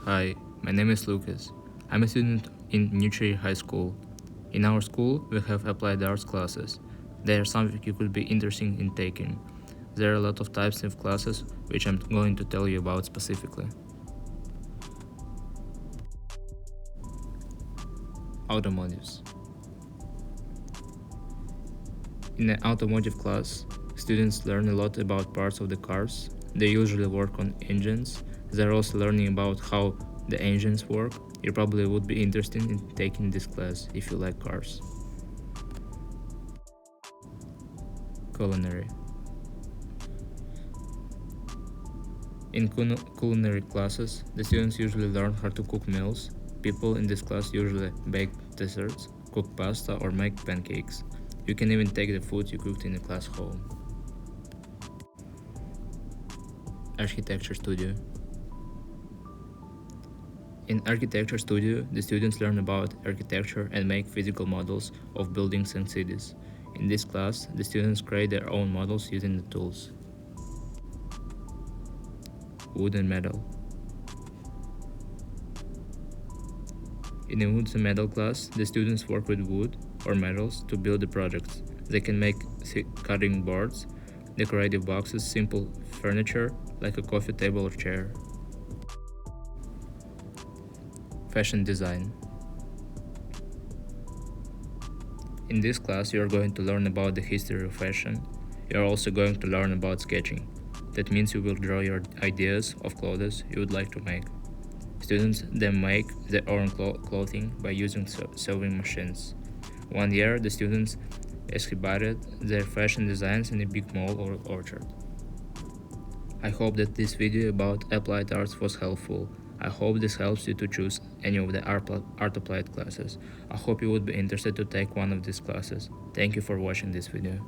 Hi, my name is Lucas. I'm a student in Nutri High School. In our school, we have applied arts classes. They are something you could be interested in taking. There are a lot of types of classes, which I'm going to tell you about specifically. Automotives. In an automotive class, students learn a lot about parts of the cars. They usually work on engines. They're also learning about how the engines work. You probably would be interested in taking this class if you like cars. Culinary. In culinary classes, the students usually learn how to cook meals. People in this class usually bake desserts, cook pasta, or make pancakes. You can even take the food you cooked in the class home. Architecture studio. In architecture studio, the students learn about architecture and make physical models of buildings and cities. In this class, the students create their own models using the tools. Wood and metal. In the wood and metal class, the students work with wood or metals to build the projects. They can make cutting boards, decorative boxes, simple furniture like a coffee table or chair. Fashion design. In this class, you are going to learn about the history of fashion. You are also going to learn about sketching. That means you will draw your ideas of clothes you would like to make. Students then make their own clothing by using sewing machines. One year, the students exhibited their fashion designs in a big mall or orchard. I hope that this video about applied arts was helpful. I hope this helps you to choose any of the art applied classes. I hope you would be interested to take one of these classes. Thank you for watching this video.